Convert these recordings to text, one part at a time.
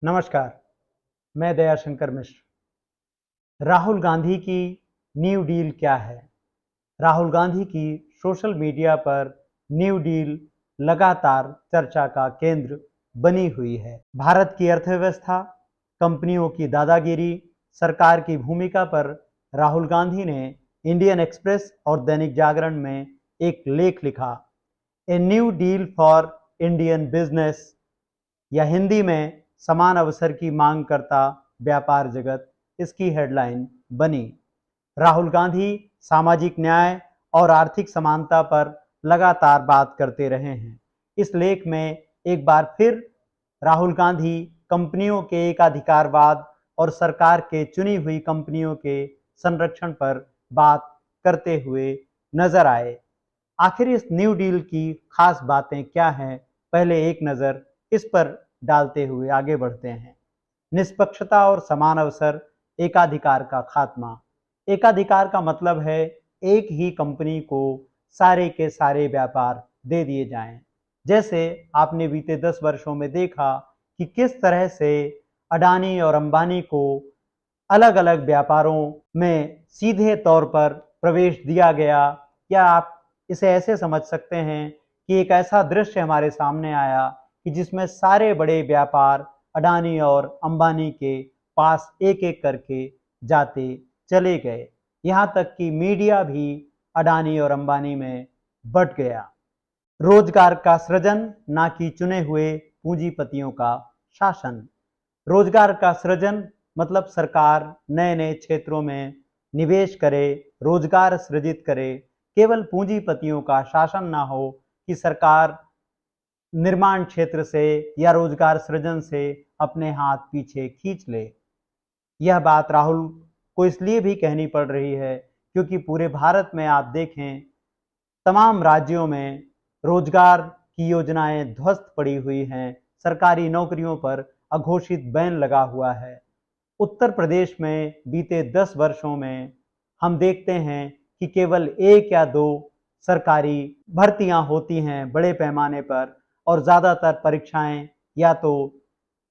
नमस्कार, मैं दयाशंकर मिश्र। राहुल गांधी की न्यू डील क्या है? राहुल गांधी की सोशल मीडिया पर न्यू डील लगातार चर्चा का केंद्र बनी हुई है। भारत की अर्थव्यवस्था, कंपनियों की दादागिरी, सरकार की भूमिका पर राहुल गांधी ने इंडियन एक्सप्रेस और दैनिक जागरण में एक लेख लिखा, a new deal for Indian business, या हिंदी में समान अवसर की मांग करता व्यापार जगत, इसकी हेडलाइन बनी। राहुल गांधी सामाजिक न्याय और आर्थिक समानता पर लगातार बात करते रहे हैं। इस लेख में एक बार फिर राहुल गांधी कंपनियों के एकाधिकारवाद और सरकार के चुनी हुई कंपनियों के संरक्षण पर बात करते हुए नजर आए। आखिर इस न्यू डील की खास बातें क्या हैं, पहले एक नज़र इस पर डालते हुए आगे बढ़ते हैं। निष्पक्षता और समान अवसर, एकाधिकार का खात्मा। एकाधिकार का मतलब है एक ही कंपनी को सारे के सारे व्यापार दे दिए जाएं। जैसे आपने बीते 10 वर्षों में देखा कि किस तरह से अडानी और अंबानी को अलग अलग व्यापारों में सीधे तौर पर प्रवेश दिया गया, या आप इसे ऐसे समझ सकते हैं कि एक ऐसा दृश्य हमारे सामने आया कि जिसमें सारे बड़े व्यापार अडानी और अंबानी के पास एक एक करके जाते चले गए। यहाँ तक कि मीडिया भी अडानी और अंबानी में बट गया। रोजगार का सृजन, ना कि चुने हुए पूंजीपतियों का शासन। रोजगार का सृजन मतलब सरकार नए नए क्षेत्रों में निवेश करे, रोजगार सृजित करे। केवल पूंजीपतियों का शासन ना हो कि सरकार निर्माण क्षेत्र से या रोजगार सृजन से अपने हाथ पीछे खींच ले। यह बात राहुल को इसलिए भी कहनी पड़ रही है क्योंकि पूरे भारत में आप देखें, तमाम राज्यों में रोजगार की योजनाएं ध्वस्त पड़ी हुई हैं। सरकारी नौकरियों पर अघोषित बैन लगा हुआ है। उत्तर प्रदेश में बीते 10 वर्षों में हम देखते हैं कि केवल एक या दो सरकारी भर्तियां होती हैं बड़े पैमाने पर, और ज़्यादातर परीक्षाएं या तो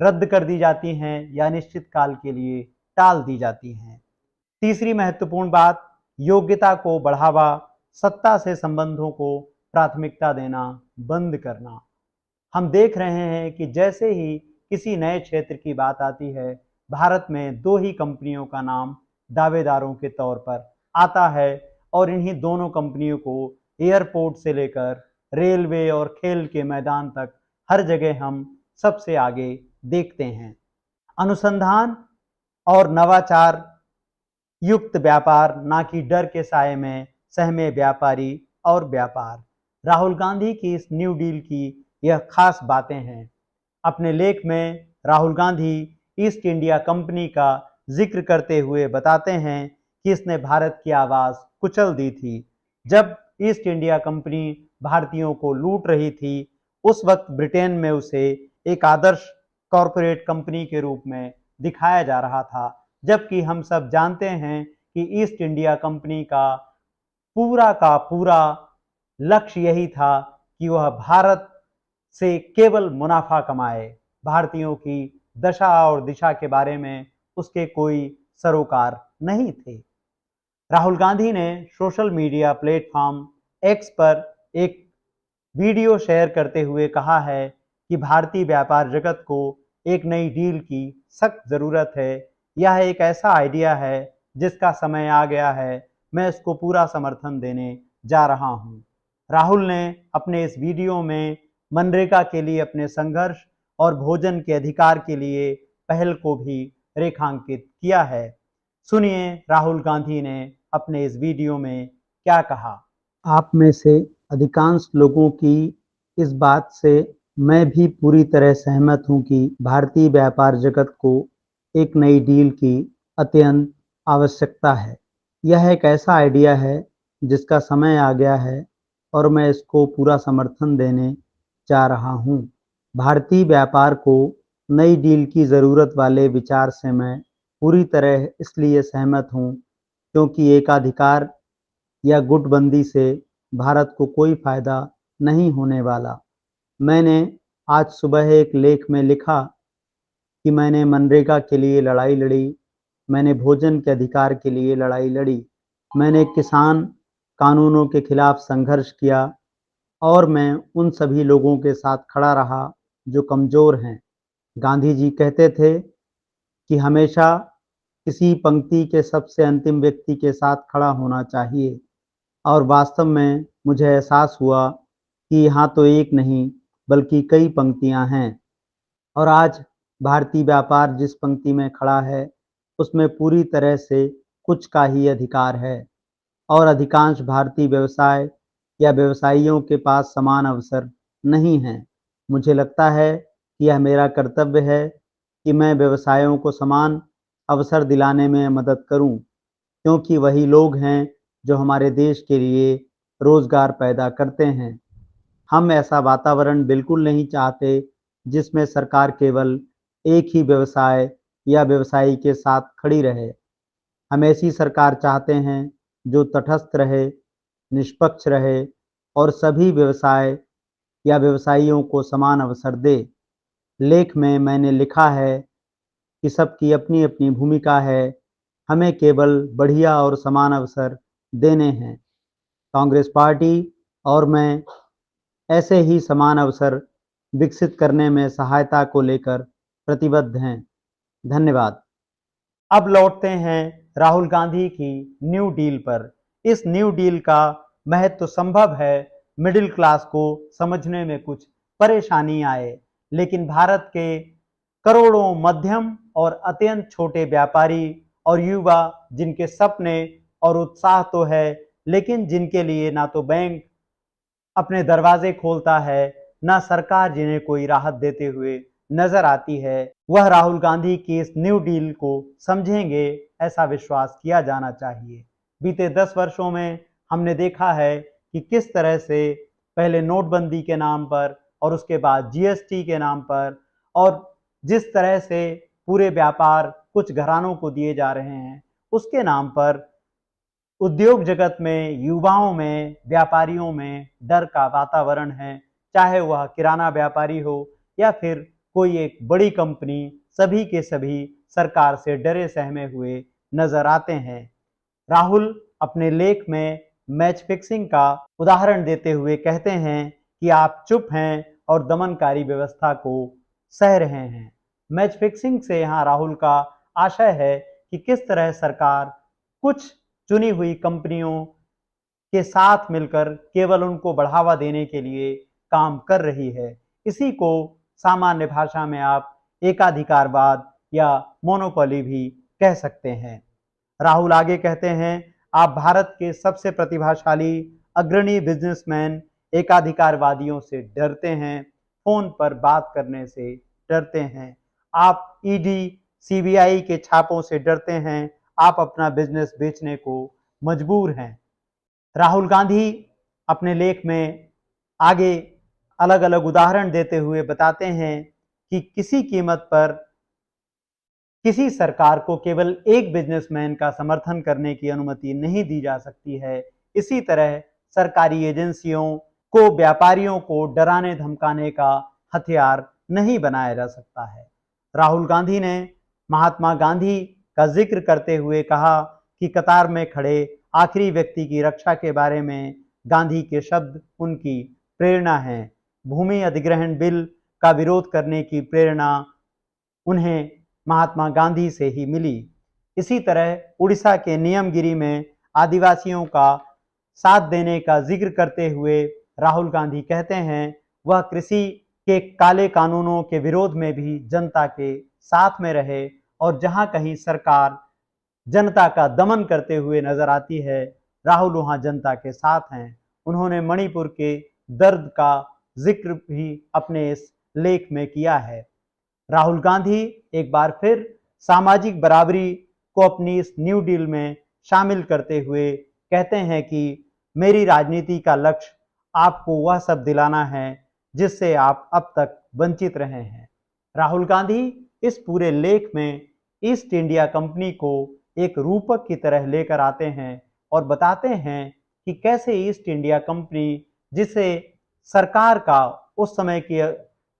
रद्द कर दी जाती हैं या निश्चित काल के लिए टाल दी जाती हैं। तीसरी महत्वपूर्ण बात, योग्यता को बढ़ावा, सत्ता से संबंधों को प्राथमिकता देना बंद करना। हम देख रहे हैं कि जैसे ही किसी नए क्षेत्र की बात आती है, भारत में दो ही कंपनियों का नाम दावेदारों के तौर पर आता है, और इन्हीं दोनों कंपनियों को एयरपोर्ट से लेकर रेलवे और खेल के मैदान तक हर जगह हम सबसे आगे देखते हैं। अनुसंधान और नवाचार युक्त व्यापार, ना कि डर के साए में सहमे व्यापारी और व्यापार। राहुल गांधी की इस न्यू डील की यह खास बातें हैं। अपने लेख में Rahul Gandhi east India company का जिक्र करते हुए बताते हैं कि इसने भारत की आवाज कुचल दी थी। जब ईस्ट इंडिया कंपनी भारतीयों को लूट रही थी, उस वक्त ब्रिटेन में उसे एक आदर्श कॉरपोरेट कंपनी के रूप में दिखाया जा रहा था, जबकि हम सब जानते हैं कि ईस्ट इंडिया कंपनी का पूरा लक्ष्य यही था कि वह भारत से केवल मुनाफा कमाए। भारतीयों की दशा और दिशा के बारे में उसके कोई सरोकार नहीं थे। राहुल गांधी ने सोशल मीडिया प्लेटफॉर्म एक्स पर एक वीडियो शेयर करते हुए कहा है कि भारतीय व्यापार जगत को एक नई डील की सख्त जरूरत है। यह एक ऐसा आइडिया है जिसका समय आ गया है। मैं इसको पूरा समर्थन देने जा रहा हूं। राहुल ने अपने इस वीडियो में मनरेगा के लिए अपने संघर्ष और भोजन के अधिकार के लिए पहल को भी रेखांकित किया है। सुनिए राहुल गांधी ने अपने इस वीडियो में क्या कहा। आप में से अधिकांश लोगों की इस बात से मैं भी पूरी तरह सहमत हूं कि भारतीय व्यापार जगत को एक नई डील की अत्यंत आवश्यकता है। यह एक ऐसा आइडिया है जिसका समय आ गया है, और मैं इसको पूरा समर्थन देने जा रहा हूं। भारतीय व्यापार को नई डील की ज़रूरत वाले विचार से मैं पूरी तरह इसलिए सहमत हूं क्योंकि एकाधिकार या गुटबंदी से भारत को कोई फायदा नहीं होने वाला। मैंने आज सुबह एक लेख में लिखा कि मैंने मनरेगा के लिए लड़ाई लड़ी, मैंने भोजन के अधिकार के लिए लड़ाई लड़ी, मैंने किसान कानूनों के खिलाफ संघर्ष किया और मैं उन सभी लोगों के साथ खड़ा रहा जो कमज़ोर हैं। गांधी जी कहते थे कि हमेशा किसी पंक्ति के सबसे अंतिम व्यक्ति के साथ खड़ा होना चाहिए और वास्तव में मुझे एहसास हुआ कि यहाँ तो एक नहीं बल्कि कई पंक्तियाँ हैं और आज भारतीय व्यापार जिस पंक्ति में खड़ा है उसमें पूरी तरह से कुछ का ही अधिकार है और अधिकांश भारतीय व्यवसाय या व्यवसायियों के पास समान अवसर नहीं हैं। मुझे लगता है कि यह मेरा कर्तव्य है कि मैं व्यवसायों को समान अवसर दिलाने में मदद करूं, क्योंकि वही लोग हैं जो हमारे देश के लिए रोजगार पैदा करते हैं। हम ऐसा वातावरण बिल्कुल नहीं चाहते जिसमें सरकार केवल एक ही व्यवसाय या व्यवसायी के साथ खड़ी रहे। हम ऐसी सरकार चाहते हैं जो तटस्थ रहे, निष्पक्ष रहे और सभी व्यवसाय या व्यवसायियों को समान अवसर दे। लेख में मैंने लिखा है कि सबकी अपनी अपनी भूमिका है, हमें केवल बढ़िया और समान अवसर देने हैं। कांग्रेस पार्टी और मैं ऐसे ही समान अवसर विकसित करने में सहायता को लेकर प्रतिबद्ध हैं। धन्यवाद। अब लौटते हैं राहुल गांधी की न्यू डील पर। इस न्यू डील का महत्व तो संभव है मिडिल क्लास को समझने में कुछ परेशानी आए, लेकिन भारत के करोड़ों मध्यम और अत्यंत छोटे व्यापारी और युवा जिनके सपने और उत्साह तो है, लेकिन जिनके लिए ना तो बैंक अपने दरवाजे खोलता है, ना सरकार जिन्हें कोई राहत देते हुए नजर आती है, वह राहुल गांधी की इस न्यू डील को समझेंगे, ऐसा विश्वास किया जाना चाहिए। बीते 10 वर्षों में हमने देखा है कि किस तरह से पहले नोटबंदी के नाम पर और उसके बाद जीएसटी के नाम पर और जिस तरह से पूरे व्यापार कुछ घरानों को दिए जा रहे हैं, उसके नाम पर उद्योग जगत में, युवाओं में, व्यापारियों में डर का वातावरण है। चाहे वह किराना व्यापारी हो या फिर कोई एक बड़ी कंपनी, सभी के सभी सरकार से डरे सहमे हुए नजर आते हैं। राहुल अपने लेख में मैच फिक्सिंग का उदाहरण देते हुए कहते हैं कि आप चुप हैं और दमनकारी व्यवस्था को सह रहे हैं। मैच फिक्सिंग से यहाँ राहुल का आशय है कि किस तरह सरकार कुछ चुनी हुई कंपनियों के साथ मिलकर केवल उनको बढ़ावा देने के लिए काम कर रही है। इसी को सामान्य भाषा में आप एकाधिकारवाद या मोनोपोली भी कह सकते हैं। राहुल आगे कहते हैं, आप भारत के सबसे प्रतिभाशाली अग्रणी बिजनेसमैन एकाधिकारवादियों से डरते हैं, फोन पर बात करने से डरते हैं, आप ईडी सीबीआई के छापों से डरते हैं, आप अपना बिजनेस बेचने को मजबूर हैं। राहुल गांधी अपने लेख में आगे अलग अलग उदाहरण देते हुए बताते हैं कि किसी कीमत पर किसी सरकार को केवल एक बिजनेसमैन का समर्थन करने की अनुमति नहीं दी जा सकती है। इसी तरह सरकारी एजेंसियों को व्यापारियों को डराने धमकाने का हथियार नहीं बनाया जा सकता है। राहुल गांधी ने महात्मा गांधी का जिक्र करते हुए कहा कि कतार में खड़े आखिरी व्यक्ति की रक्षा के बारे में गांधी के शब्द उनकी प्रेरणा हैं। भूमि अधिग्रहण बिल का विरोध करने की प्रेरणा उन्हें महात्मा गांधी से ही मिली। इसी तरह उड़ीसा के नियमगिरी में आदिवासियों का साथ देने का जिक्र करते हुए राहुल गांधी कहते हैं, वह कृषि के काले कानूनों के विरोध में भी जनता के साथ में रहे और जहां कहीं सरकार जनता का दमन करते हुए नजर आती है, राहुल वहां जनता के साथ हैं। उन्होंने मणिपुर के दर्द का जिक्र भी अपने इस लेख में किया है। राहुल गांधी एक बार फिर सामाजिक बराबरी को अपनी इस न्यू डील में शामिल करते हुए कहते हैं कि मेरी राजनीति का लक्ष्य आपको वह सब दिलाना है जिससे आप अब तक वंचित रहे हैं। राहुल गांधी इस पूरे लेख में ईस्ट इंडिया कंपनी को एक रूपक की तरह लेकर आते हैं और बताते हैं कि कैसे ईस्ट इंडिया कंपनी, जिसे सरकार का उस समय की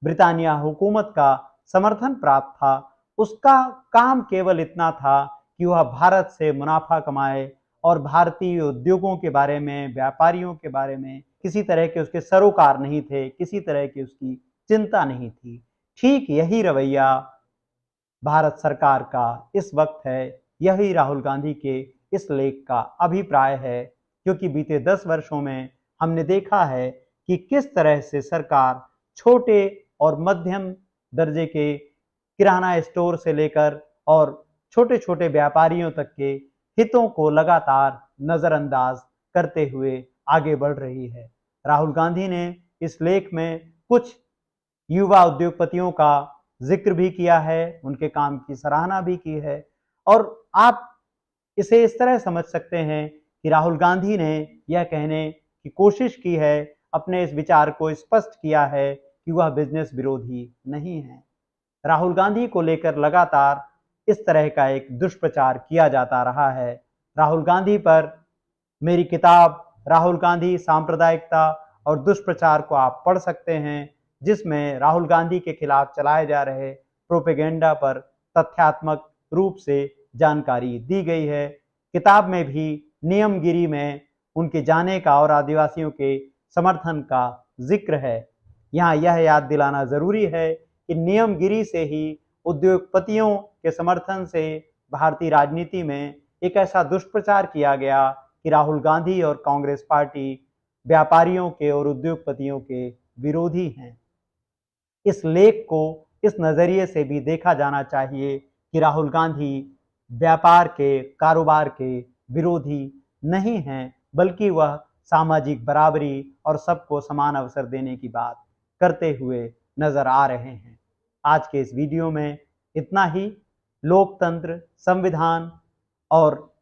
ब्रिटानिया हुकूमत का समर्थन प्राप्त था, उसका काम केवल इतना था कि वह भारत से मुनाफा कमाए और भारतीय उद्योगों के बारे में, व्यापारियों के बारे में किसी तरह के उसके सरोकार नहीं थे, किसी तरह की उसकी चिंता नहीं थी। ठीक यही रवैया भारत सरकार का इस वक्त है, यही राहुल गांधी के इस लेख का अभिप्राय है, क्योंकि बीते 10 वर्षों में हमने देखा है कि किस तरह से सरकार छोटे और मध्यम दर्जे के किराना स्टोर से लेकर और छोटे-छोटे व्यापारियों तक के हितों को लगातार नजरअंदाज करते हुए आगे बढ़ रही है। राहुल गांधी ने इस लेख में कुछ युवा उद्योगपतियों का जिक्र भी किया है, उनके काम की सराहना भी की है और आप इसे इस तरह समझ सकते हैं कि राहुल गांधी ने यह कहने की कोशिश की है, अपने इस विचार को स्पष्ट किया है कि वह बिजनेस विरोधी नहीं है। राहुल गांधी को लेकर लगातार इस तरह का एक दुष्प्रचार किया जाता रहा है। राहुल गांधी पर मेरी किताब राहुल गांधी सांप्रदायिकता और दुष्प्रचार को आप पढ़ सकते हैं, जिसमें राहुल गांधी के खिलाफ चलाए जा रहे प्रोपेगेंडा पर तथ्यात्मक रूप से जानकारी दी गई है। किताब में भी नियमगिरी में उनके जाने का और आदिवासियों के समर्थन का जिक्र है। यहाँ यह याद दिलाना जरूरी है कि नियमगिरी से ही उद्योगपतियों के समर्थन से भारतीय राजनीति में एक ऐसा दुष्प्रचार किया गया कि राहुल गांधी और कांग्रेस पार्टी व्यापारियों के और उद्योगपतियों के विरोधी हैं। इस लेख को इस नजरिए से भी देखा जाना चाहिए कि राहुल गांधी व्यापार के, कारोबार के विरोधी नहीं हैं, बल्कि वह सामाजिक बराबरी और सबको समान अवसर देने की बात करते हुए नजर आ रहे हैं। आज के इस वीडियो में इतना ही। लोकतंत्र, संविधान और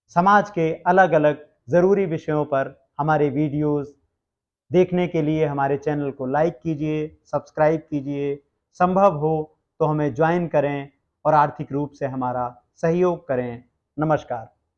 समाज के अलग अलग ज़रूरी विषयों पर हमारे वीडियोस देखने के लिए हमारे चैनल को लाइक कीजिए, सब्सक्राइब कीजिए, संभव हो तो हमें ज्वाइन करें और आर्थिक रूप से हमारा सहयोग करें। नमस्कार।